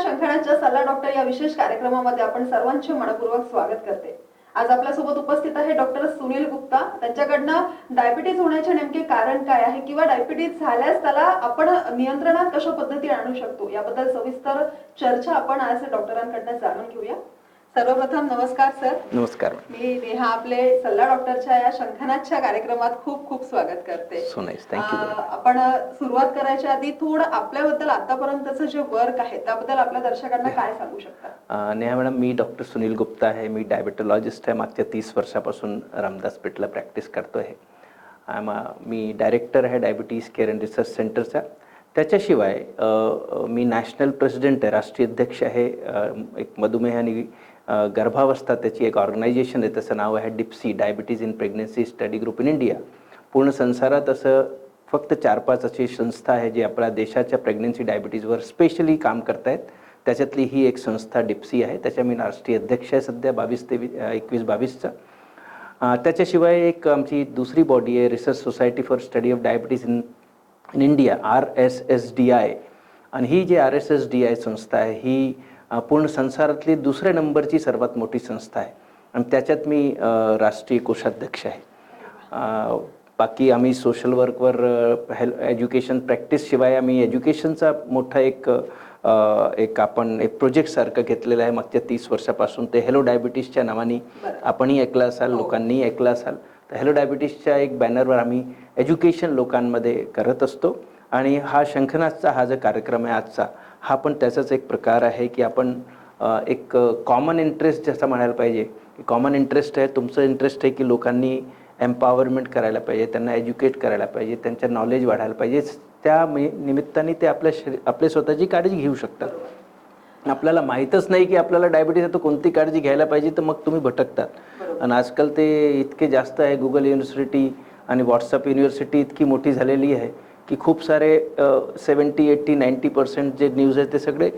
शंखनाच्या सल्ला डॉक्टर या विशेष कार्यक्रमामध्ये आपण सर्वांचे मनपूर्वक स्वागत करते। आज आपल्यासोबत उपस्थित आहे डॉक्टर सुनील गुप्ता। त्यांच्याकडनं डायबिटीज होण्याचे नेमके कारण काय आहे किंवा डायबिटीज झाल्यास त्याला आपण नियंत्रणात कशा पद्धतीने आणू शकतो याबद्दल सविस्तर चर्चा आपण आज डॉक्टरांकडून जाणून घेऊया। सर्वप्रथम नमस्कार सर। नमस्कार। मी नेहा आपले सल्ला डॉक्टरच्या या शंखनाच्या कार्यक्रमात खूप खूप स्वागत करते। So nice, thank you. आपण सुरुवात करायच्या आधी थोडं आपल्याबद्दल आतापर्यंतचं जे वर्क आहे त्याबद्दल आपल्या दर्शकांना काय सांगू शकता? नेहा मॅडम, मी डॉक्टर सुनील गुप्ता आहे। मी डायबिटोलॉजिस्ट आहे। मागच्या 30 वर्षापासून रामदास पेठला प्रॅक्टिस करतोय। मी डायरेक्टर आहे डायबिटीज केअर अँड रिसर्च सेंटरचा। त्याच्याशिवाय मी नॅशनल प्रेसिडेंट आहे, राष्ट्रीय अध्यक्ष आहे एक मधुमेह आणि गर्भावस्था त्याची एक ऑर्गनायझेशन आहे, त्याचं नाव आहे DIPSI, diabetes in pregnancy study group in India. पूर्ण संसारात असं फक्त 4-5 अशी संस्था आहे जी आपल्या देशाच्या प्रेग्नन्सी डायबिटीजवर स्पेशली काम करतायत। त्याच्यातली ही एक संस्था डिप्सी आहे, त्याच्या मी राष्ट्रीय अध्यक्ष आहे सध्या 21-22चा। त्याच्याशिवाय एक आमची दुसरी बॉडी आहे research society for study of diabetes in India, RSSDI। आणि ही जी RSSDI संस्था आहे ही पूर्ण संसारातली दुसऱ्या नंबरची सर्वात मोठी संस्था आहे आणि त्याच्यात मी राष्ट्रीय कोषाध्यक्ष आहे। बाकी आम्ही सोशल वर्कवर एज्युकेशन प्रॅक्टिसशिवाय आम्ही एज्युकेशनचा मोठा एक आपण एक प्रोजेक्टसारखं घेतलेलं आहे मागच्या 30 वर्षापासून। ते हेलो डायबिटीजच्या नावाने आपणही ऐकलं असाल, लोकांनीही ऐकलं असाल। तर हेलो डायबिटीजच्या एक बॅनरवर आम्ही एज्युकेशन लोकांमध्ये करत असतो आणि हा शंखनाचा हा जो कार्यक्रम आहे आजचा, हा पण त्याचाच एक प्रकार आहे की आपण एक कॉमन इंटरेस्ट जसं म्हणायला पाहिजे की कॉमन इंटरेस्ट आहे, तुमचं इंटरेस्ट आहे की लोकांनी एम्पॉवरमेंट करायला पाहिजे, त्यांना एज्युकेट करायला पाहिजे, त्यांचं नॉलेज वाढायला पाहिजे। त्या निमित्ताने ते आपले स्वतःची काळजी घेऊ शकतात। आपल्याला माहीतच नाही की आपल्याला डायबिटीज आहे तर कोणती काळजी घ्यायला पाहिजे, तर मग तुम्ही भटकतात। आणि आजकाल ते इतके जास्त आहे, गुगल युनिव्हर्सिटी आणि व्हॉट्सअप युनिव्हर्सिटी इतकी मोठी झालेली आहे की खूप सारे 70, 80, 90% जे न्यूज आहे ते सगळे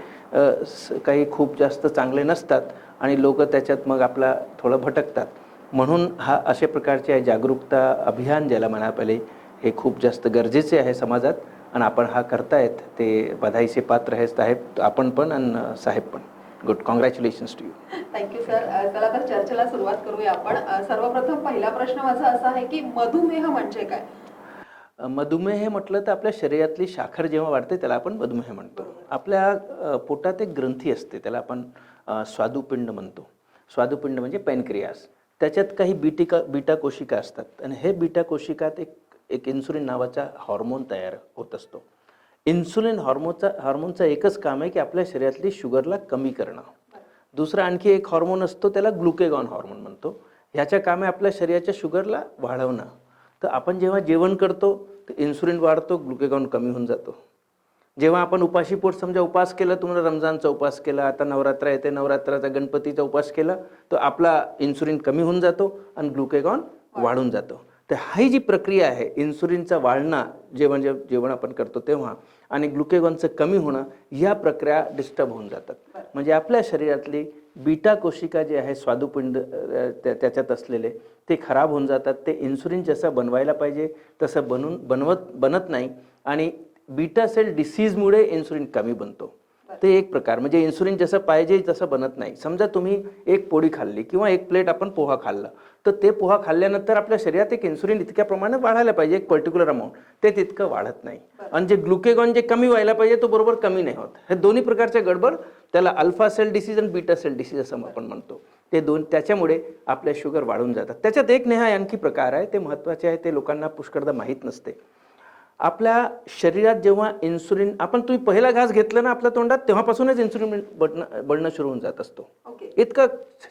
काही खूप जास्त चांगले नसतात आणि लोक त्याच्यात मग आपला थोडं भटकतात। म्हणून हा अशा प्रकारचे जागरूकता अभियान ज्याला म्हणा पहिले हे खूप जास्त गरजेचे आहे समाजात आणि आपण हा करतायत ते बधाईचे पात्र आहे साहेब, आपण पण आणि साहेब पण। Good, congratulations to you. Thank you sir. चला तर चर्चेला सुरुवात करूया आपण। सर्वप्रथम पहिला प्रश्न माझा असा आहे की मधुमेह म्हणजे काय? मधुमेह म्हटलं तर आपल्या शरीरातली साखर जेव्हा वाढते त्याला आपण मधुमेह म्हणतो। आपल्या पोटात एक ग्रंथी असते त्याला आपण स्वादुपिंड म्हणतो। स्वादुपिंड म्हणजे पॅनक्रियास। त्याच्यात काही बीटा कोशिका असतात आणि हे बीटा कोशिकात एक इन्सुलिन नावाचा हार्मोन तयार होत असतो। इन्सुलिन हार्मोनचा एकच काम आहे की आपल्या शरीरातली शुगरला कमी करणं। दुसरा आणखी एक हार्मोन असतो त्याला ग्लुकेगॉन हार्मोन म्हणतो। ह्याचं काम आहे आपल्या शरीराच्या शुगरला वाढवणं। तर आपण जेव्हा जेवण करतो तर इन्सुलिन वाढतो, ग्लुकेगॉन कमी होऊन जातो। जेव्हा आपण उपाशी पोट समजा उपास केला, तुम्हाला रमजानचा उपास केला, आता नवरात्र येते, नवरात्राचा गणपतीचा उपास केला, तर आपला इन्सुलिन कमी होऊन जातो आणि ग्लुकेगॉन वाढून जातो। तर ही जी प्रक्रिया आहे इन्सुलिनचा वाढणं जेवण आपण करतो तेव्हा आणि ग्लुकेगॉनचं कमी होणं, या प्रक्रिया डिस्टर्ब होऊन जातात। म्हणजे आपल्या शरीरातली बीटा कोशिका जे आहे स्वादुपिंड त्याच्यात असलेले ते खराब होऊन जातात। ते इन्सुलिन जसं बनवायला पाहिजे तसं बनत नाही आणि बीटा सेल डिसीजमुळे इन्सुलिन कमी बनतो। ते एक प्रकार म्हणजे इन्सुलिन जसं पाहिजे तसं बनत नाही। समजा तुम्ही एक पोळी खाल्ली किंवा एक प्लेट आपण पोहा खाल्ला, तर ते पोहा खाल्ल्यानंतर आपल्या शरीरात एक इन्सुलिन इतक्या प्रमाणात वाढायला पाहिजे, एक पर्टिक्युलर अमाऊंट, ते तितकं वाढत नाही। आणि जे ग्लुकेगॉन जे कमी व्हायला पाहिजे तो बरोबर कमी नाही होत। हे दोन्ही प्रकारचे गडबड त्याला अल्फा सेल डिसीज आणि बीटा सेल डिसीज असं आपण म्हणतो। ते त्याच्यामुळे आपल्या शुगर वाढून जातात। त्याच्यात एक नेहा आणखी प्रकार आहे, ते महत्त्वाचे आहे, ते लोकांना पुष्कळदा माहीत नसते। आपल्या शरीरात जेव्हा इन्सुलिन तुम्ही पहिला घास घेतला ना आपल्या तोंडात, तेव्हापासूनच इन्सुलिन बनणं सुरू होऊन जात असतो। इतकं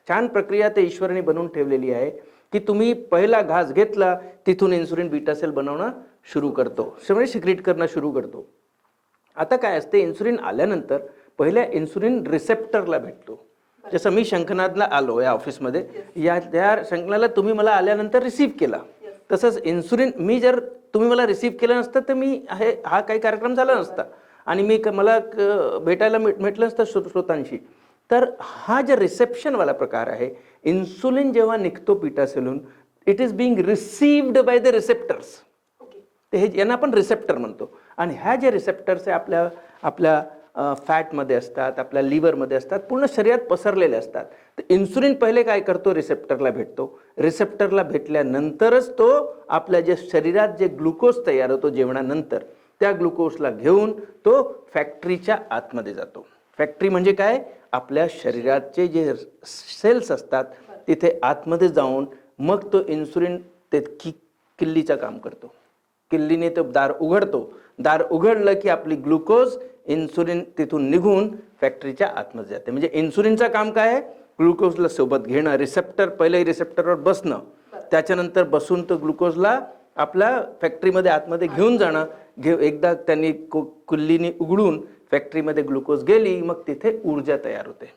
छान प्रक्रिया ते ईश्वराने बनवून ठेवलेली आहे की तुम्ही पहिला घास घेतला तिथून इन्सुलिन बीटा सेल बनवणं सुरू करतो, म्हणजे सिक्रीट करणं सुरू करतो। आता काय असते, इन्सुलिन आल्यानंतर पहिल्या इन्सुलिन रिसेप्टरला भेटतो। जसं मी शंखनादला आलो या ऑफिसमध्ये, त्या शंखनाला तुम्ही मला आल्यानंतर रिसीव्ह केला, तसंच इन्सुलिन जर तुम्ही मला रिसीव्ह केलं नसतं तर हा काही कार्यक्रम झाला नसता आणि मला भेटायला भेटलं नसतं श्रोतांशी। तर हा जे रिसेप्शनवाला प्रकार आहे, इन्सुलिन जेव्हा निघतो बीटा सेलून, it is being received by the receptors. ते यांना आपण रिसेप्टर म्हणतो आणि ह्या जे रिसेप्टर्स आहे आपल्या फॅटमध्ये असतात, आपल्या लिव्हरमध्ये असतात, पूर्ण शरीरात पसरलेले असतात. तर इन्सुलिन पहिले काय करतो, रिसेप्टरला भेटतो. रिसेप्टरला भेटल्यानंतरच तो आपल्या जे शरीरात जे ग्लुकोज तयार होतो जेवणानंतर, त्या ग्लुकोजला घेऊन तो फॅक्टरीच्या आतमध्ये जातो. फॅक्टरी म्हणजे काय, आपल्या शरीराचे जे सेल्स असतात तिथे आतमध्ये जाऊन मग तो इन्सुलिन ते किल्लीचं काम करतो. किल्लीने तो दार उघडतो. दार उघडलं की आपली ग्लुकोज इन्सुलिन तिथून निघून फॅक्टरीच्या आतमध्ये जाते. म्हणजे इन्सुलिनचं काम काय आहे, ग्लुकोजला सोबत घेणं, रिसेप्टर पहिले रिसेप्टरवर बसणं, त्याच्यानंतर बसून तो ग्लुकोजला आपल्या फॅक्टरीमध्ये आतमध्ये घेऊन जाणं. एकदा त्यांनी कुल्लीने उघडून फॅक्टरीमध्ये ग्लुकोज गेली, मग तिथे ऊर्जा तयार होते.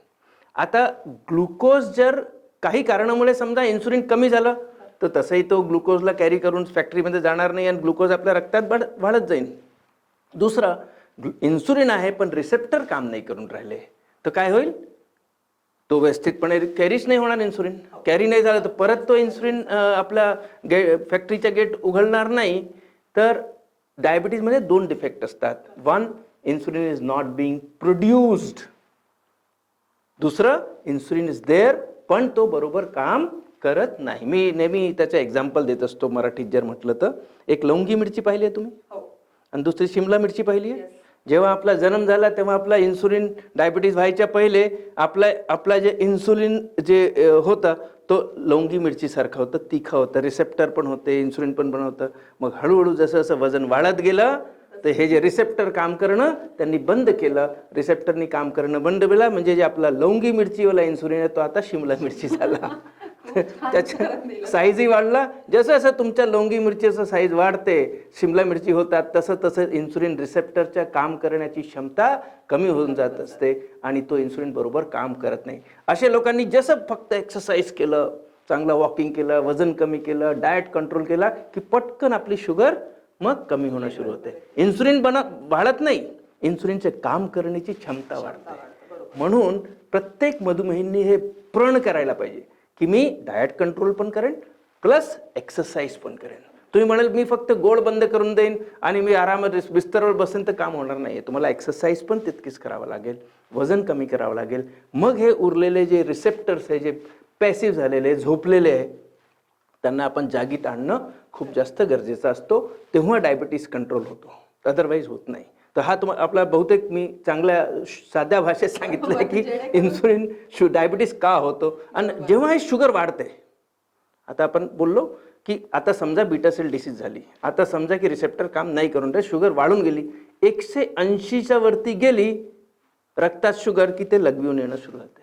आता ग्लुकोज जर काही कारणामुळे समजा इन्सुलिन कमी झालं तर तसंही तो ग्लुकोजला कॅरी करून फॅक्टरीमध्ये जाणार नाही आणि ग्लुकोज आपल्या रक्तात वाढत जाईल. दुसरं, इन्सुलिन आहे पण रिसेप्टर काम नाही करून राहिले तर काय होईल, तो व्यवस्थितपणे कॅरीच नाही होणार. इन्सुलिन कॅरी नाही झालं तर परत तो इन्सुलिन आपल्या फॅक्टरीच्या गेट उघडणार नाही. तर डायबिटीजमध्ये 2 डिफेक्ट असतात. 1, insulin is not being produced. दुसरं, इन्सुलिन इज देअर पण तो बरोबर काम करत नाही. मी नेहमी त्याचं एक्झाम्पल देत असतो मराठीत जर म्हटलं तर. एक लवंगी मिरची पाहिली आहे तुम्ही, आणि दुसरी शिमला मिरची पाहिली आहे. जेव्हा आपला जन्म झाला तेव्हा आपला इन्सुलिन डायबिटीज व्हायच्या पहिले आपला जे इन्सुलिन जे होतं तो लवंगी मिरचीसारखं होतं, तिखं होतं, रिसेप्टर पण होते, इन्सुलिन पण बनवतं. मग हळूहळू जसं जसं वजन वाढत गेलं तर हे जे रिसेप्टर काम करणं त्यांनी बंद केलं. रिसेप्टरनी काम करणं बंद केलं म्हणजे जे आपला लवंगी मिरचीवाला इन्सुलिन आहे तो आता शिमला मिरची झाला. त्याच्या साईजही वाढला. जसं जसं तुमच्या लवंगी मिरचीचं साईज वाढते, शिमला मिरची होतात, तसं तसं इन्सुलिन रिसेप्टरच्या काम करण्याची क्षमता कमी होऊन जात असते आणि तो इन्सुलिन बरोबर काम करत नाही. अशा लोकांनी जसं फक्त एक्सरसाइज केलं, चांगलं वॉकिंग केलं, वजन कमी केलं, डाएट कंट्रोल केला की पटकन आपली शुगर मग कमी होणं सुरू होते. इन्सुलिन वाढत नाही, इन्सुलिनचे काम करण्याची क्षमता वाढते. म्हणून प्रत्येक मधुमेहींनी हे प्रण करायला पाहिजे की मी डाएट कंट्रोल पण करेन प्लस एक्सरसाइज पण करेन. तुम्ही म्हणाल मी फक्त गोड बंद करून देईन आणि मी आरामात बिस्तरवर बसेन तर काम होणार नाही. तुम्हाला एक्सरसाइज पण तितकीच करावं लागेल, वजन कमी करावं लागेल. मग हे उरलेले जे रिसेप्टर्स आहे, जे पॅसिव्ह झालेले, झोपलेले आहे, त्यांना आपण जागीत आणणं खूप जास्त गरजेचं असतो. तेव्हा डायबिटीस कंट्रोल होतो, अदरवाईज होत नाही. तर हा आपला बहुतेक मी चांगल्या साध्या भाषेत सांगितलं आहे की इन्सुलिन डायबिटीस का होतो. आणि जेव्हा हे शुगर वाढते, आता आपण बोललो की आता समजा बीटा सेल डिसीज झाली, आता समजा की रिसेप्टर काम नाही करून राहिले, शुगर वाढून गेली, 180च्या वरती गेली रक्तात शुगर की ते लघवीहून येणं सुरू होते.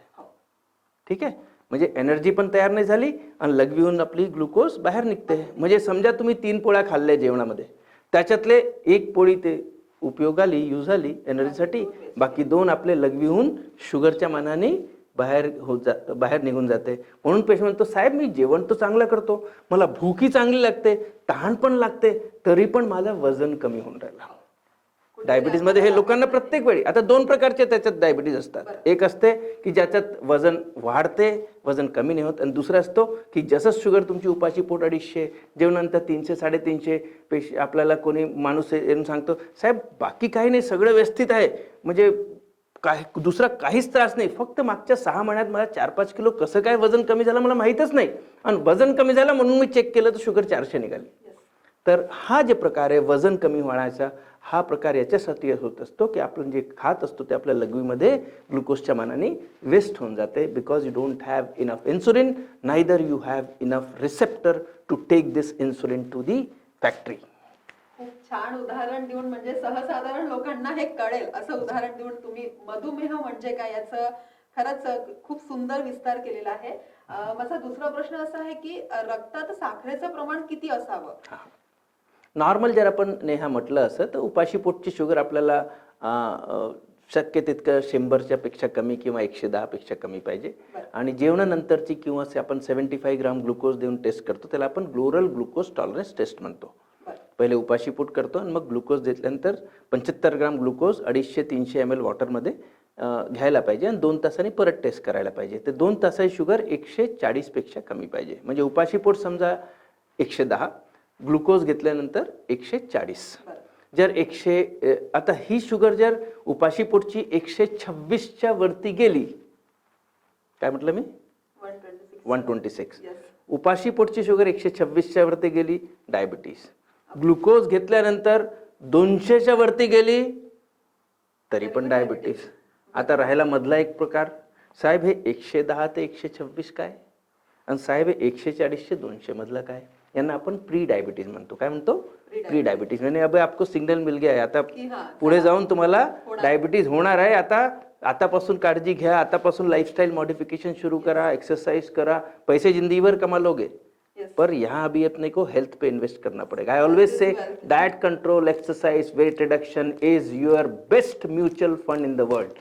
ठीक आहे, म्हणजे एनर्जी पण तयार नाही झाली आणि लघवीहून आपली ग्लुकोज बाहेर निघते. म्हणजे समजा तुम्ही 3 पोळ्या खाल्ल्या जेवणामध्ये, त्याच्यातले 1 पोळी ते उपयोगाली यूज झाली एनर्जीसाठी, बाकी 2 आपले लघवीहून शुगरच्या मानाने बाहेर निघून जाते. म्हणून पेशंट म्हणतो साहेब मी जेवण तर चांगलं करतो, मला भूकही चांगली लागते, तहान पण लागते, तरी पण माझं वजन कमी होऊन राहिलं. डायबिटीजमध्ये हे लोकांना प्रत्येक वेळी, आता 2 प्रकारचे त्याच्यात डायबिटीज असतात. एक असते की ज्याच्यात वजन वाढते, वजन कमी नाही होत, आणि दुसरं असतो की जसं शुगर तुमची उपाशी पोट 250, जेवणानंतर 300-350 आपल्याला कोणी माणूस येऊन सांगतो साहेब बाकी काही नाही, सगळं व्यवस्थित आहे, म्हणजे काय दुसरा काहीच त्रास नाही, फक्त मागच्या 6 महिन्यात मला 4-5 किलो कसं काय वजन कमी झालं मला माहीतच नाही, आणि वजन कमी झालं म्हणून मी चेक केलं तर शुगर 400 निघाली. तर हा जे प्रकार आहे वजन कमी होण्याचा, हा प्रकार याच्यासाठी होत असतो की आपण जे खात असतो ते आपल्या लघवीमध्ये ग्लुकोजच्या मानाने वेस्ट होऊन जाते. Because you don't have enough insulin, neither you have enough receptor to take this insulin to the factory. खूप छान उदाहरण देऊन, म्हणजे सर्वसाधारण लोकांना हे कळेल असं उदाहरण देऊन तुम्ही मधुमेह म्हणजे काय याचं खरंच खूप सुंदर विस्तार केलेला आहे. माझा दुसरा प्रश्न असा आहे की रक्तात साखरेचं प्रमाण किती असावं? नॉर्मल जर आपण नेहा म्हटलं असं तर उपाशी पोटची शुगर आपल्याला शक्य तितकं 100च्या पेक्षा कमी किंवा 110 पेक्षा कमी पाहिजे. आणि जेवणानंतरची किंवा आपण 75 ग्राम ग्लुकोज देऊन टेस्ट करतो, त्याला आपण ग्लोरल ग्लुकोज टॉलरन्स टेस्ट म्हणतो. पहिले उपाशी पोट करतो आणि मग ग्लुकोज घेतल्यानंतर 75 ग्राम ग्लुकोज 250-300 ml वॉटरमध्ये घ्यायला पाहिजे आणि 2 तासांनी परत टेस्ट करायला पाहिजे. तर 2 तासाची शुगर 140 पेक्षा कमी पाहिजे. म्हणजे उपाशी पोट समजा 110, ग्लुकोज घेतल्यानंतर 140. जर आता ही शुगर जर उपाशी पोटची 126च्या वरती गेली, काय म्हटलं मी 126, उपाशी पोटची शुगर 126च्या वरती गेली, डायबिटीस. ग्लुकोज घेतल्यानंतर 200च्या वरती गेली तरी पण डायबिटीस. आता राहिला मधला एक प्रकार, साहेब हे 110 ते 126 काय, आणि साहेब हे 140 ते 200 मधलं काय, यांना आपण प्री डायबिटीज म्हणतो. काय म्हणतो? Pre diabetes. म्हणजे अबे आपको सिग्नल मिल गया है, आता पुढे जाऊन तुम्हाला डायबिटीज होणार आहे. आतापासून काळजी घ्या, आतापासून लाइफस्टाइल मॉडिफिकेशन शुरू करा, एक्सरसाइज करा, पैसे जिंदगी भर कमा लोगे, पर यहाँ अभी अपने को हेल्थ पे इन्वेस्ट करना पड़ेगा. I always say diet control, exercise, weight reduction is your best mutual fund in the world.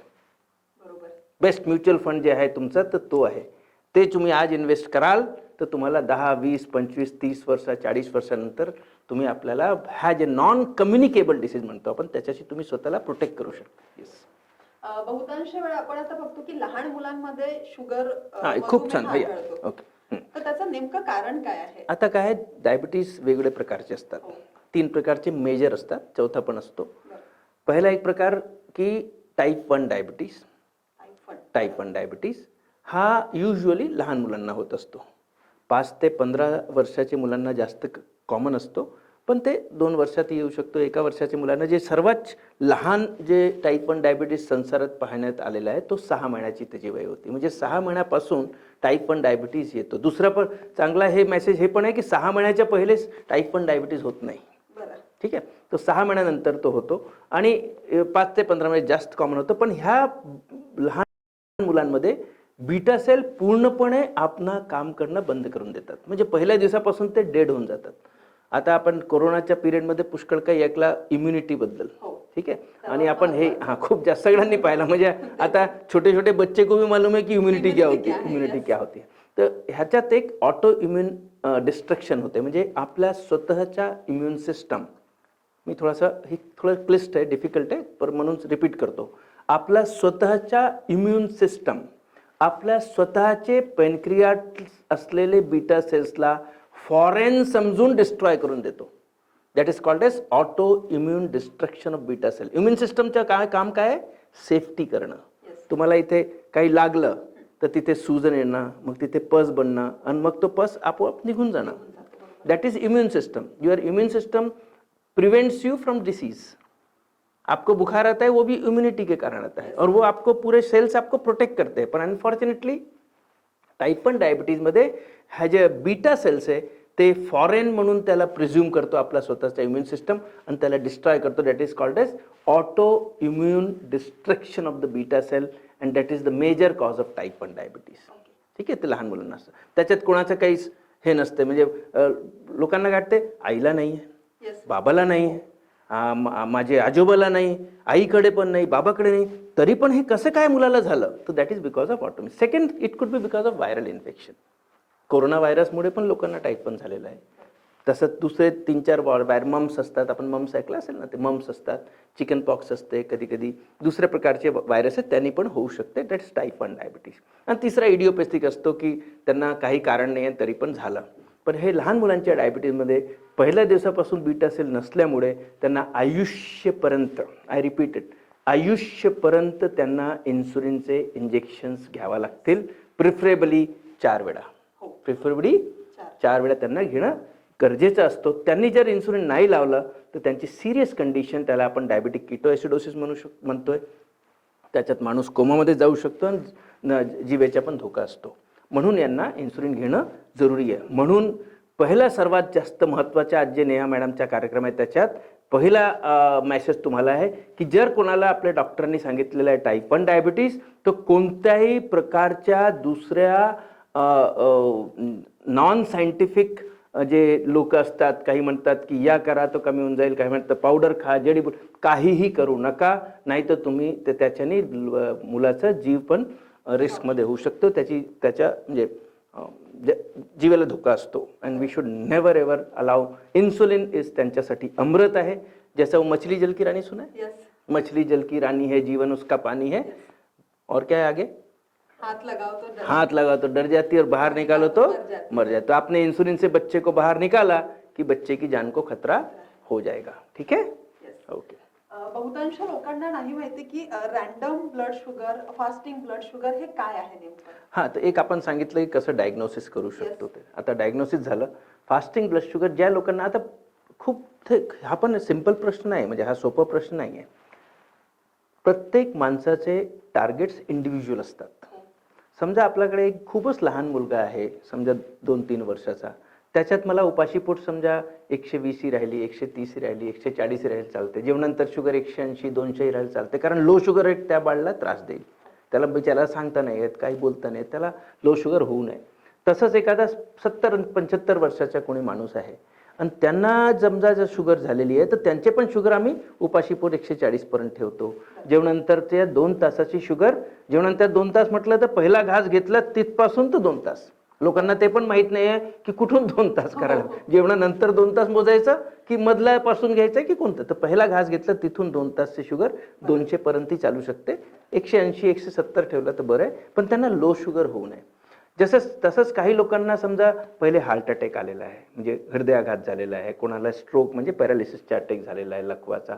Best mutual fund जे आहे तुमचा, तर तो आहे. ते तुम्ही आज इन्व्हेस्ट कराल तर तुम्हाला 10, 20, 25, 30 वर्ष, 40 वर्षानंतर तुम्ही आपल्याला ह्या जे नॉन कम्युनिकेबल डिसीज म्हणतो आपण, त्याच्याशी तुम्ही स्वतःला प्रोटेक्ट करू शकता. येस. बहुतांश वेळा आपण आता बघतो की लहान मुलांमध्ये शुगर खूप छान. ओके. तर त्याचं नेमकं कारण काय आहे? आता काय, डायबिटीस वेगवेगळे प्रकारचे असतात. 3 प्रकारचे मेजर असतात, चौथा पण असतो. पहिला एक प्रकार की टाईप 1 डायबिटीस. टाईप 1 डायबिटीस हा युजली लहान मुलांना होत असतो. 5 ते 15 वर्षाच्या मुलांना जास्त कॉमन असतो, पण ते 2 वर्षात येऊ शकतो. 1 वर्षाच्या मुलांना, जे सर्वात लहान जे टाईप 1 डायबिटीस संसारात पाहण्यात आलेला आहे, तो 6 महिन्याची त्याची वय होती. म्हणजे 6 महिन्यापासून टाईप 1 डायबिटीस येतो. दुसरा पण चांगला हे मेसेज हे पण आहे की 6 महिन्याच्या पहिलेच टाईप 1 डायबिटीस होत नाही. ठीक आहे, तो 6 महिन्यानंतर तो होतो आणि 5 ते 15 महिने जास्त कॉमन होतं. पण ह्या लहान मुलांमध्ये बीटा सेल पूर्णपणे आपलं काम करणं बंद करून देतात. म्हणजे पहिल्या दिवसापासून ते डेड होऊन जातात. आता आपण कोरोनाच्या पिरियडमध्ये पुष्कळ काही ऐकला इम्युनिटीबद्दल. ठीक आहे, आणि आपण हे खूप जास्त सगळ्यांनी पाहिलं. म्हणजे आता छोटे छोटे बच्चे को भी मालूम है की इम्युनिटी क्या होती है, इम्युनिटी क्या होती है. तर ह्याच्यात एक ऑटो इम्युन डिस्ट्रक्शन होते. म्हणजे आपल्या स्वतःच्या इम्युन सिस्टम, मी थोडं क्लिष्ट आहे, डिफिकल्ट आहे, पण म्हणून रिपीट करतो. आपला स्वतःच्या इम्युन सिस्टम आपल्या स्वतःचे पॅनक्रियाट असलेले बीटा सेल्सला फॉरेन समजून डिस्ट्रॉय करून देतो. That is called as auto immune destruction of beta cell. Immune सिस्टमचं काम काय आहे? सेफ्टी करणं. तुम्हाला इथे काही लागलं तर तिथे सूजन येणं, मग तिथे पस बनणं, आणि मग तो पस आपोआप निघून जाणं. That is immune system. Your immune system prevents you from disease. आपको बुखार आता है वो भी इम्यूनिटी के कारण आता है, और वो आपको पूरे सेल्स आपको प्रोटेक्ट करते हैं. पण अनफॉर्च्युनेटली टाईप 1 डायबिटीजमध्ये ह्या जे बीटा सेल्स आहे ते फॉरेन म्हणून त्याला प्रिझ्यूम करतो आपला स्वतःचा इम्युन सिस्टम, आणि त्याला डिस्ट्रॉय करतो. That is called as auto immune destruction of the beta cell, and that is the major cause of type 1 diabetes. ठीक आहे, ते लहान मुलांना असतं. त्याच्यात कोणाचं काहीच हे नसते. म्हणजे लोकांना वाटते आईला नाही आहे, बाबाला नाही आहे, माझे आजोबाला नाही, आईकडे पण नाही, बाबाकडे नाही, तरी पण हे कसं काय मुलाला झालं? तर that is because of autonomy. Second, it could be because of viral infection. Corona व्हायरसमुळे पण लोकांना टाईप 1 झालेलं आहे. तसंच दुसरे 3-4 वायर मम्स असतात. आपण मम्स ऐकलं असेल ना, ते मम्स असतात. चिकन पॉक्स असते, कधी कधी दुसऱ्या प्रकारचे व्हायरस आहेत, त्यांनी पण होऊ शकते. That is type 1 diabetes. आणि तिसरा इडिओपॅथिक असतो की त्यांना काही कारण नाही आहे तरी पण झालं. पण हे लहान मुलांच्या डायबिटीजमध्ये पहिल्या दिवसापासून बीटा सेल नसल्यामुळे त्यांना आयुष्यपर्यंत, आय रिपीट इट, आयुष्यपर्यंत त्यांना इन्सुलिनचे इंजेक्शन्स घ्यावा लागतील. प्रिफरेबली 4 वेळा. प्रिफरेबली 4 वेळा त्यांना घेणं गरजेचं असतो. त्यांनी जर इन्सुलिन नाही लावलं तर त्यांची सिरियस कंडिशन, त्याला आपण डायबिटिक किटोएसिडोसिस म्हणतोय, त्याच्यात माणूस कोमामध्ये जाऊ शकतो आणि जीवेचा पण धोका असतो. म्हणून यांना इन्सुलिन घेणं जरुरी आहे. म्हणून पहिला सर्वात जास्त महत्त्वाचा आज जे नेहा मॅडमचा कार्यक्रम आहे त्याच्यात पहिला मेसेज तुम्हाला आहे की जर कोणाला आपल्या डॉक्टरांनी सांगितलेलं आहे टाईप 1 डायबिटीज, तर कोणत्याही प्रकारच्या दुसऱ्या नॉन सायंटिफिक जे लोक असतात, काही म्हणतात की या करा तो कमी होऊन जाईल, काही म्हणतात पावडर खा, जडीबुटी, काहीही करू नका, नाही तर तुम्ही त्याच्याने मुलाचा जीव पण रिस्कमध्ये होऊ शकतो. त्याच्या म्हणजे जीवाला धोका असतो. And we should never ever allow. Insulin is त्यांच्यासाठी अमृत आहे. जैसा मछली जल की रानी सुना है? मछली जल की रानी है, जीवन उसका पानी है. और क्या है आगे? हाथ लगाओ तो डर जाती है, और बाहर निकालो तो मर जाए. तो आपने इंसुलिन से बच्चे को बाहर निकाला कि बच्चे की जान को खतरा हो जाएगा. ठीक है, ओके. बहुतांश लोकांना नाही माहिती की random blood sugar, fasting blood sugar हे काय आहे नेमकं? हां, तर एक आपण सांगितलं की कसं डायग्नोसिस करू शकतो Yes. ते. आता डायग्नोसिस झालं. फास्टिंग ब्लड शुगर ज्या लोकांना आता खूप हा पण सिंपल प्रश्न नाही, म्हणजे हा सोपा प्रश्न नाही आहे. प्रत्येक माणसाचे टार्गेट्स इंडिव्हिज्युअल असतात. समजा आपल्याकडे एक खूपच लहान मुलगा आहे, समजा 2-3 वर्षाचा. त्याच्यात मला उपाशीपोट समजा 120 ही राहिली, 130 ही राहिली, 140 ही राहिली चालते. जेवणानंतर शुगर 180, 200 ही राहिली चालते. कारण लो शुगर रेट त्या बाळाला त्रास देईल. त्याला बिचाऱ्याला सांगता नाही येत, काही बोलता नाही येत, त्याला लो शुगर होऊ नये. तसंच एखादा 70-75 वर्षाचा कोणी माणूस आहे आणि त्यांना समजा जर शुगर झालेली आहे, तर त्यांचे पण शुगर आम्ही उपाशीपोट 140 पर्यंत ठेवतो. जेवणानंतरच्या 2 तासाची शुगर, जेवणानंतर 2 तास म्हटलं तर पहिला घास घेतला तिथपासून तर 2 तास. लोकांना ते पण माहीत नाही आहे की कुठून 2 तास करायला. जेवणानंतर 2 तास मोजायचं की मधल्यापासून घ्यायचं की कोणतं? तर पहिला घास घेतला तिथून 2 तासची शुगर 200 पर्यंत चालू शकते. 180-170 ठेवलं तर बरं आहे, पण त्यांना लो शुगर होऊ नये. तसंच काही लोकांना समजा पहिले हार्ट अटॅक आलेला आहे, म्हणजे हृदयाघात झालेला आहे, कोणाला स्ट्रोक म्हणजे पॅरालिसिसचा अटॅक झालेला आहे लकवाचा.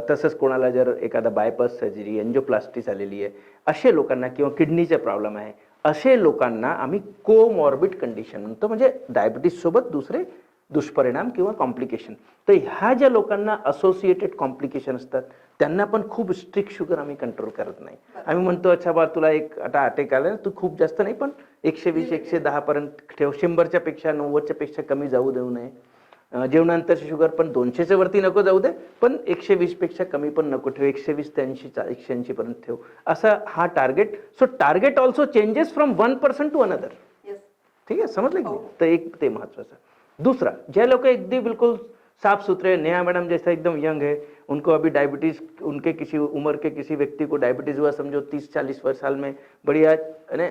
तसंच कोणाला जर एखादा बायपास सर्जरी, एंजिओप्लास्टी झालेली आहे, असे लोकांना किंवा किडनीचा प्रॉब्लेम आहे, असे लोकांना आम्ही कोमॉर्बिड कंडिशन म्हणतो, म्हणजे डायबिटीजसोबत दुसरे दुष्परिणाम किंवा कॉम्प्लिकेशन. तर ह्या ज्या लोकांना असोसिएटेड कॉम्प्लिकेशन असतात त्यांना पण खूप स्ट्रिक्ट शुगर आम्ही कंट्रोल करत नाही. आम्ही म्हणतो अच्छा बा तुला एक आता अटॅक आला, तू खूप जास्त नाही पण 120-110 पर्यंत ठेव, 100च्या पेक्षा 90च्या पेक्षा कमी जाऊ देऊ नये. जेवणानंतरची शुगर पण 200च्या वरती नको जाऊ दे, पण 120 पेक्षा कमी पण नको ठेव, 120 ते 180 पर्यंत ठेव, असा हा target. So target also changes from one person to another. Yes. ठीक है, समझ लेंगे. हो. तो एक ते महत्वाचं. दूसरा, जे लोग एकदम बिल्कुल साफ सुथरे, नेहा मैडम जैसा एकदम यंग है, उनको अभी डायबिटीज, उनके किसी उम्र के किसी व्यक्ति को डायबिटीज हुआ, समझो 30-40 साल में, बढ़िया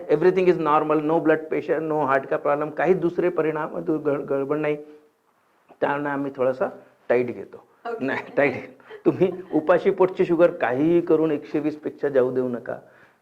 everything is normal, no blood pressure, no heart का प्रॉब्लम, काही दुसरे परिणाम गडबड नाही, त्यांना आम्ही थोडासा टाईट घेतो. नाही टाईट, तुम्ही उपाशी पोटची शुगर काहीही करून 120 पेक्षा जाऊ देऊ नका.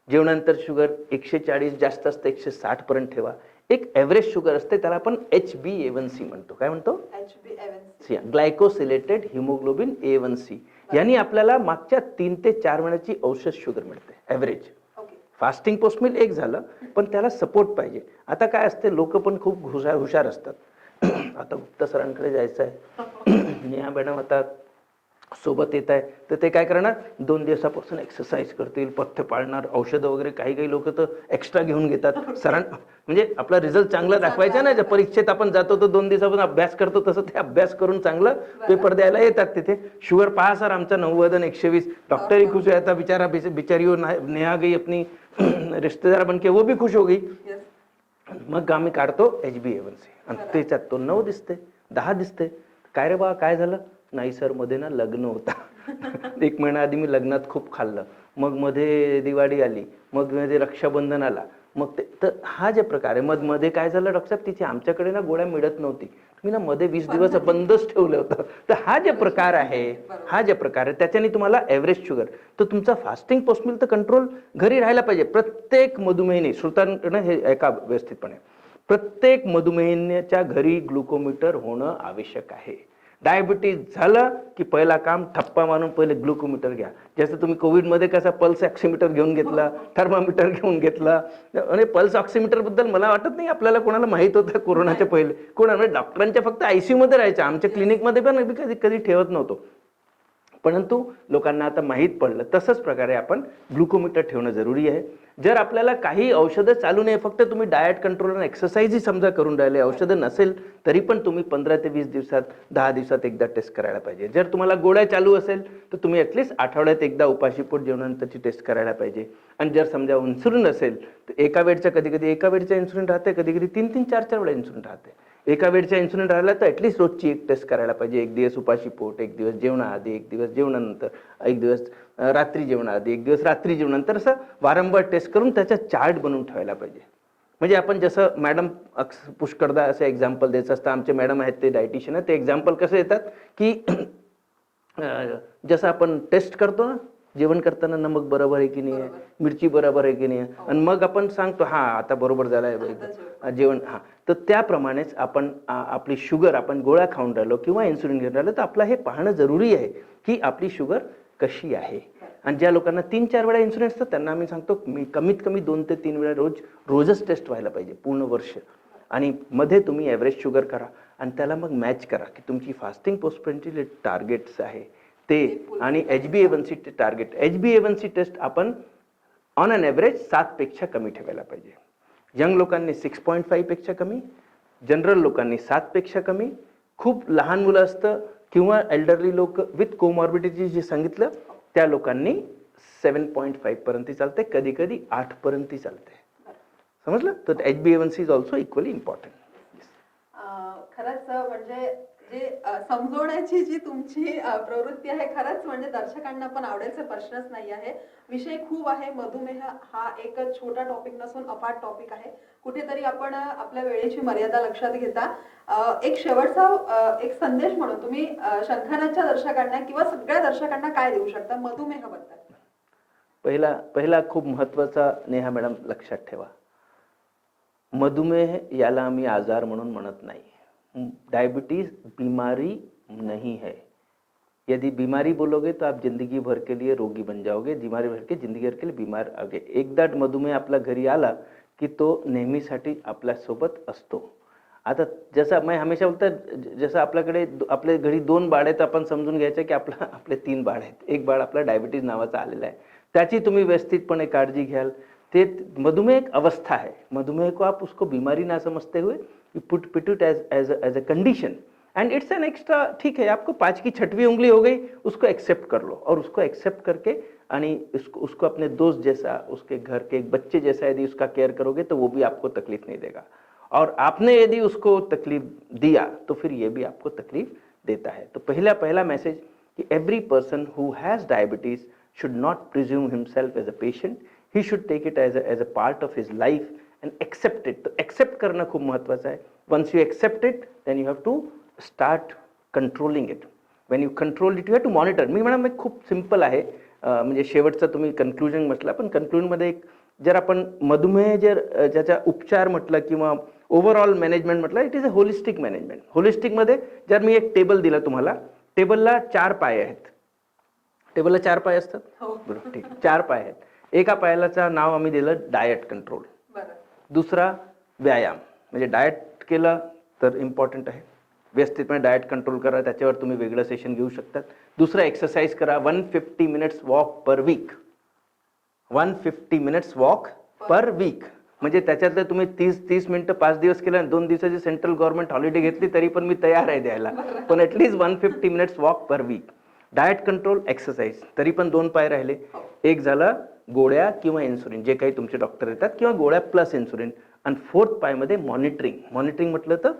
जेवणानंतर शुगर 140 जास्त असते 160 पर्यंत ठेवा. एक ॲव्हरेज शुगर असते, त्याला आपण HbA1c म्हणतो. काय म्हणतो? HbA1c. Glycosylated haemoglobin A1c. यांनी आपल्याला मागच्या 3 ते 4 महिन्याची औषध शुगर मिळते average. Okay. Fasting post meal एक झालं, पण त्याला सपोर्ट पाहिजे. आता काय असते, लोक पण खूप हुशार असतात. आता गुप्ता सरांकडे जायचं आहे, नेहा मॅडम आता सोबत येत आहे, तर ते काय करणार, 2 दिवसापासून एक्सरसाइज करतील, पथ्य पाळणार, औषधं वगैरे. काही लोक तर एक्स्ट्रा घेऊन घेतात. म्हणजे आपला रिझल्ट चांगला दाखवायचा ना, ज्या परीक्षेत आपण जातो तर 2 दिवसापासून अभ्यास करतो, तसं ते अभ्यास करून चांगलं पेपर द्यायला येतात तिथे. शुगर पहा सर आमचा 90 आणि 120, डॉक्टर ही खुश है था, बिचारी वो नेहा गई अपनी रिश्तेदार बन के, वो भी खुश हो गई. मग आम्ही काढतो HbA1c आणि त्याच्यात तो 9 दिसते, 10 दिसते. काय रे बा काय झालं? नाही सर मध्ये ना लग्न होता. 1 महिना आधी मी लग्नात खूप खाल्लं, मग मध्ये दिवाळी आली, मग मध्ये रक्षाबंधन आला, मग ते तर हा जे प्रकार आहे. मध्ये काय झालं डॉक्टर साहेब, तिथे आमच्याकडे ना गोळ्या मिळत नव्हती, मी ना मध्ये 20 दिवस बंदच ठेवलं होतं. तर हा जे प्रकार आहे, त्याच्याने तुम्हाला ॲव्हरेज शुगर, तर तुमचा फास्टिंग पोस्ट मील तर कंट्रोल घरी राहायला पाहिजे. प्रत्येक मधुमेहिनी श्रोतांकडे हे ऐका व्यवस्थितपणे, प्रत्येक मधुमेहिनीच्या घरी ग्लुकोमीटर होणं आवश्यक आहे. डायबिटीज झालं की पहिला काम ठप्पा मारून पहिले ग्लुकोमीटर घ्या. जसं तुम्ही कोविडमध्ये कसा पल्स ऑक्सिमीटर घेऊन घेतला, थर्मामीटर घेऊन घेतला. आणि पल्स ऑक्सिमीटर बद्दल मला वाटत नाही आपल्याला कोणाला माहित होतं कोरोनाच्या पहिले. कोणाला डॉक्टरांच्या फक्त ICU मध्ये राहायचं, आमच्या क्लिनिकमध्ये पण कधी ठेवत नव्हतो, परंतु लोकांना आता माहीत पडलं. तसंच प्रकारे आपण ग्लुकोमीटर ठेवणं जरुरी आहे. जर आपल्याला काही औषधं चालू नाही, फक्त तुम्ही डाएट कंट्रोल आणि एक्सरसाइजही समजा करून राहिले, औषधं नसेल तरी पण तुम्ही 15 ते 20 दिवसात, 10 दिवसात एकदा टेस्ट करायला पाहिजे. जर तुम्हाला गोळ्या चालू असेल तर तुम्ही ॲटलिस्ट आठवड्यात एकदा उपाशीपोट जेवणानंतरची टेस्ट करायला पाहिजे. आणि जर समजा इन्सुलिन असेल तर एका वेळचा इन्सुलिन राहते, कधी 3-3, 4-4 वेळा इन्सुलिन राहते. एका वेळचा इन्सुलिन राहिला तर ॲटलिस्ट रोजची एक टेस्ट करायला पाहिजे. 1 दिवस उपाशीपोट, 1 दिवस जेवणाआधी, 1 दिवस जेवणानंतर, 1 दिवस रात्री जेवणाआधी, 1 दिवस रात्री जेवणानंतर, असं वारंवार टेस्ट करून त्याचा चार्ट बनवून ठेवायला पाहिजे. म्हणजे आपण जसं मॅडम पुष्कळदा असं एक्झाम्पल द्यायचं असतं, आमचे मॅडम आहेत ते डायटिशियन आहेत, ते एक्झाम्पल कसं येतात की जसं आपण टेस्ट करतो ना, जेवण करताना नमक बरोबर आहे की नाही आहे, मिरची बरोबर आहे की नाही आहे, आणि मग आपण सांगतो हा आता बरोबर झालाय जेवण. हा, तर त्याप्रमाणेच आपण आपली शुगर आपण गोळ्या खाऊन राहिलो किंवा इन्सुलिन घेऊन राहिलो, तर आपलं हे पाहणं जरुरी आहे की आपली शुगर कशी आहे. आणि ज्या लोकांना 3-4 वेळा इन्सुलिन असतं त्यांना आम्ही सांगतो मी कमीत कमी 2 ते 3 वेळा रोजच टेस्ट व्हायला पाहिजे पूर्ण वर्ष. आणि मध्ये तुम्ही ॲव्हरेज शुगर करा आणि त्याला मग मॅच करा की तुमची फास्टिंग पोस्टपोनची टार्गेट्स आहे ते आणि HbA1c टार्गेट. HbA1c टेस्ट आपण ऑन अन ॲव्हरेज 7 पेक्षा कमी ठेवायला पाहिजे. यंग लोकांनी 6.5 पेक्षा कमी, जनरल लोकांनी 7 पेक्षा कमी, खूप लहान मुलं असतं किंवा एल्डरली लोक विथ कोमॉर्बिडिटी जे सांगितलं त्या लोकांनी 7.5 पर्यंत चालते, कधी कधी 8 पर्यंत चालते. समजलं? तर HbA1c is also equally important. खरंच म्हणजे जे समजवण्याची जी तुमची प्रवृत्ती आहे खरंच म्हणजे दर्शकांना पण आवडेलचा प्रश्नच नाही आहे. विषय खूप आहे. मधुमेह हा एक छोटा टॉपिक नसून अफाट टॉपिक आहे. कुठेतरी आपण आपल्या वेळेची मर्यादा लक्षात घेता एक शेवटचा एक संदेश म्हणून तुम्ही शंखानाच्या दर्शकांना किंवा सगळ्या दर्शकांना काय देऊ शकता मधुमेहाबद्दल? पहिला खूप महत्त्वाचा नेहा मॅडम लक्षात ठेवा, मधुमेह याला आम्ही आजार म्हणून म्हणत नाही. डायबिटीज बीमारी नहीं है. यदि बीमारी बोलोगे तो आप जिंदगी भर के लिए रोगी बन जाओगे, बीमारी भर के जिंदगी भर के लिए बीमार आगे. एकदा मधुमेह आपल्या घरी आला की तो नेहमीसाठी आपल्यासोबत असतो. आता जसं मी हमेशा बोलतो, जसं आपल्याकडे आपल्या घरी 2 बाळ आहेत, आपण समजून घ्यायचं की आपले 3 बाळ आहेत. एक बाळ आपला डायबिटीज नावाचा आलेला आहे, त्याची तुम्ही व्यवस्थितपणे काळजी घ्याल. ते मधुमेह एक अवस्था है. मधुमेह को आप उसको बीमारी ना समझते हुए you put it as a condition end it's an extra. ठीक है, आपको 5 की 6वीं उंगली हो गई, उसको एक्सेप्ट कर लो और उसको एक्सेप्ट करके आणि उसको अपने दोस्त जैसा, उसके घर के एक बच्चे जैसा यदि उसका केयर करोगे तो वो भी आपको तकलीफ नहीं देगा. और आपने यदि उसको तकलीफ दिया तो फिर ये भी आपको तकलीफ देता है. तो पहला मैसेज कि every person who has diabetes should not presume himself as a patient. He should take it as a part of his life and accept it. तो accept करना खूप महत्त्वाचं आहे. Once you accept it, then you have to start controlling it. When you control it, you have to monitor. मी म्हणा खूप simple आहे. म्हणजे शेवटचा तुम्ही कन्क्लुजन म्हटलं, पण कन्क्लुजनमध्ये एक जर आपण मधुमेह ज्याचा उपचार म्हटलं किंवा ओव्हरऑल मॅनेजमेंट म्हटलं, it is a holistic management. होलिस्टिकमध्ये जर मी एक टेबल दिला तुम्हाला, टेबलला 4 पाय आहेत. टेबलला 4 पाय असतात, बरोबर, ठीक. 4 पाय आहेत. एका पायालाचं नाव आम्ही दिलं डाएट कंट्रोल. दुसरा व्यायाम, म्हणजे डाएट केलं तर इम्पॉर्टंट आहे, व्यवस्थितपणे डाएट कंट्रोल करा, त्याच्यावर तुम्ही वेगळं सेशन घेऊ शकतात. दुसरा एक्सरसाइज करा, 150 मिनिट्स वॉक पर वीक. 150 मिनिट्स वॉक पर वीक, म्हणजे त्याच्यातलं तुम्ही 30 मिनिटं 5 दिवस केलं आणि 2 दिवसाची सेंट्रल गव्हर्नमेंट हॉलिडे घेतली तरी पण मी तयार आहे द्यायला, पण ॲटलीस्ट 150 मिनिट्स वॉक पर वीक. डाएट कंट्रोल, एक्सरसाइज, तरी पण 2 पाय राहिले. एक झालं गोळ्या किंवा इन्सुलिन, जे काही तुमचे डॉक्टर येतात, किंवा गोळ्या प्लस इन्सुलिन. आणि 4th पायमध्ये मॉनिटरिंग. मॉनिटरिंग म्हटलं तर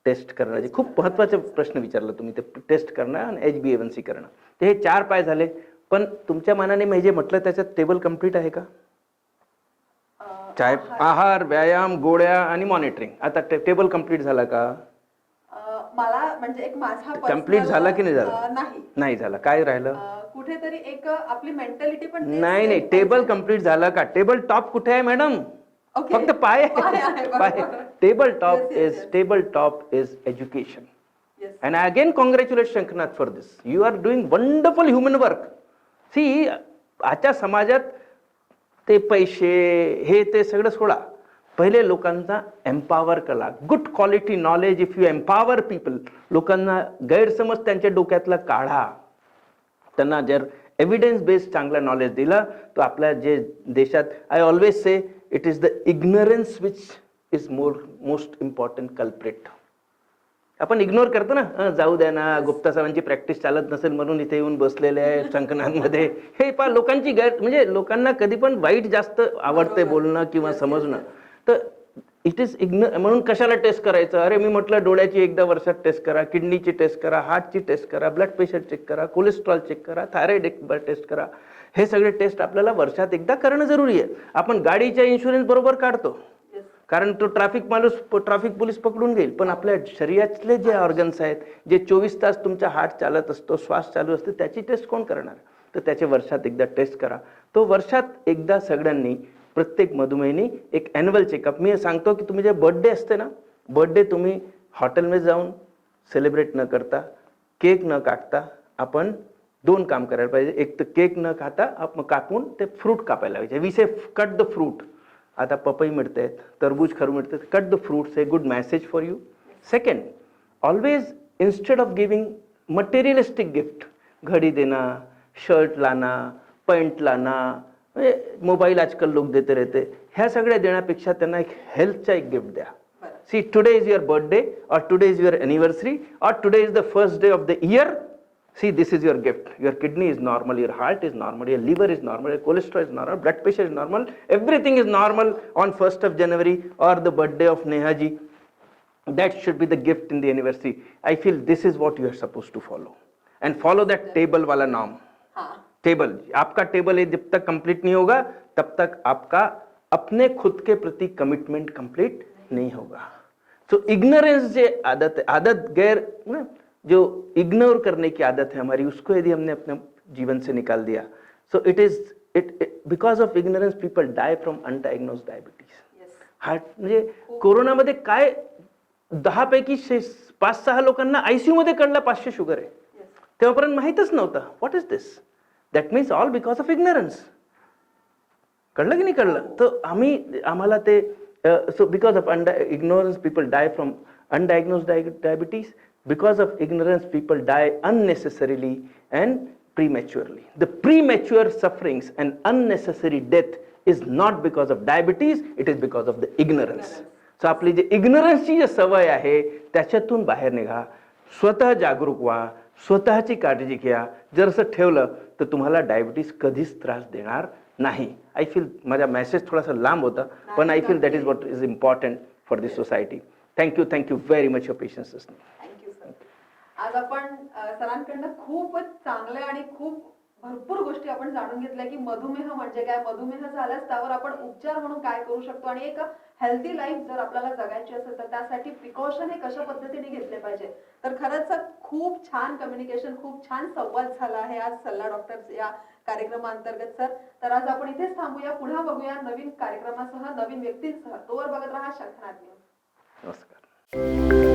टेस्ट करण्याचे खूप महत्त्वाचे प्रश्न विचारला तुम्ही, ते टेस्ट करणं आणि HbA1c करणं. ते हे 4 पाय झाले. पण तुमच्या मनाने मी जे म्हटलं त्याच्यात टेबल कम्प्लीट आहे का? आहार, व्यायाम, गोळ्या आणि मॉनिटरिंग. आता टेबल कम्प्लीट झाला का? मला म्हणजे एक माझा कम्प्लीट झाला की नाही झाला? नाही झाला. काय राहिलं? कुठेतरी एक आपली मेंटॅलिटी पण नाही, टेबल कम्प्लीट झाला का? टेबल टॉप कुठे आहे मॅडम? फक्त पाय आहे. Table top is education. And again congratulate Shankanath for this. You are doing wonderful human work. See, आजच्या समाजात ते पैसे हे ते सगळं सोडा, पहिले लोकांचा एम्पावर करा. Good quality knowledge. If you empower people, लोकांना गैरसमज त्यांच्या डोक्यातला काढा, त्यांना जर एव्हिडन्स बेस्ड चांगला नॉलेज दिला तर आपल्या जे देशात, I always say it is the ignorance which is most important culprit. आपण इग्नोर करतो ना, जाऊ द्या ना, गुप्ता साहेबांची प्रॅक्टिस चालत नसेल म्हणून इथे येऊन बसलेले आहे शंकनाथमध्ये. हे पहा लोकांची म्हणजे लोकांना कधी पण वाईट जास्त आवडते बोलणं किंवा समजणं. तर इट इज म्हणून कशाला टेस्ट करायचं? अरे मी म्हटलं डोळ्याची एकदा वर्षात टेस्ट करा, किडनीची टेस्ट करा, हार्टची टेस्ट करा, ब्लड प्रेशर चेक करा, कोलेस्ट्रॉल चेक करा, थायरॉइड टेस्ट करा. हे सगळे टेस्ट आपल्याला वर्षात एकदा करणं जरुरी आहे. आपण गाडीच्या इन्शुरन्स बरोबर काढतो कारण तो ट्रॅफिक पोलीस पकडून घेईल, पण आपल्या शरीरातले जे ऑर्गन्स आहेत, जे 24 तास तुमचा हार्ट चालत असतो, श्वास चालू असतो, त्याची टेस्ट कोण करणार? तर त्याचे वर्षात एकदा टेस्ट करा. तो वर्षात एकदा सगळ्यांनी प्रत्येक मधुमेहीने एक ॲन्युअल चेकअप. मी सांगतो की तुम्ही जे बर्थडे असते ना, बर्थडे तुम्ही हॉटेलमध्ये जाऊन सेलिब्रेट न करता, केक न कापता आपण 2 काम करायला पाहिजे. एक तर केक न खाता आपण कापून ते फ्रूट कापायला पाहिजे. We say cut the fruit. आता पपई मिळते, तरबूज खरू मिळते, cut the fruits, a good message for you. Second, always instead of giving materialistic gift, घड़ी देना, शर्ट लाना, पैंट लाना, मोबाईल आजकाल लोक देते रहते, ह्या सगळ्या देण्यापेक्षा त्यांना एक हेल्थचा एक गिफ्ट द्या. See, today is your birthday, or today is your anniversary, or today is the first day of the year. See, this is your gift. Your kidney is normal, your heart is normal, your liver is normal, your cholesterol is normal, blood pressure is normal, everything is normal on 1st of January or the birthday of Neha ji. That should be the gift in the anniversary. I feel this is what you are supposed to follow. And follow that table wala norm. Table, आपका table जब तक complete नहीं होगा तब तक आपका अपने खुद के प्रति कमिटमेंट कंप्लीट नहीं होगा. सो इग्नोरेंस जे आदत है, आदत गैर जो इग्नोर करने की आदत है हमारी, उसको यदि हमने अपने जीवन से निकाल दिया, so it is because of ignorance people die from undiagnosed diabetes. Heart म्हणजे कोरोनामध्ये काय 10 पैकी 5-6 लोकांना आयसीयू मध्ये कळलं 500 शुगर आहे. तेव्हापर्यंत माहीतच नव्हतं. What is this? That means all because of ignorance. कळलं की नाही कळलं? तर आम्हाला ते so because of ignorance people die from undiagnosed diabetes. Because of ignorance people die unnecessarily and prematurely. The premature sufferings and unnecessary death is not because of diabetes, it is because of the ignorance. So आपली जे ignorance ची सवय आहे त्याच्यातून बाहेर निघा, स्वतः जागरूक व्हा, स्वतःची काळजी घ्या. जर असं ठेवलं तर तुम्हाला डायबिटीस कधीच त्रास देणार नाही. आय फील माझा मेसेज थोडासा लांब होता, पण I feel that is what is important for this society. Thank you very much your patience. Thank you sir. आज आपण सरांकडनं खूपच चांगल्या आणि खूप भरपूर गोष्टी आपण जाणून घेतल्या की मधुमेह म्हणजे काय, मधुमेह झाल्यास त्यावर आपण उपचार म्हणून काय करू शकतो, आणि एक हेल्दी लाईफ जर आपल्याला जगायची असेल तर त्यासाठी प्रिकॉशन हे कशा पद्धतीने घेतले पाहिजे. तर खरंच खूप छान कम्युनिकेशन, खूप छान संवाद झाला आहे आज सल्ला डॉक्टर या कार्यक्रमाअंतर्गत सर. तर आज आपण इथेच थांबूया, पुन्हा बघूया नवीन कार्यक्रमासह, नवीन व्यक्तींसह. तोवर बघत राहा शंखनाद न्यूज. नमस्कार.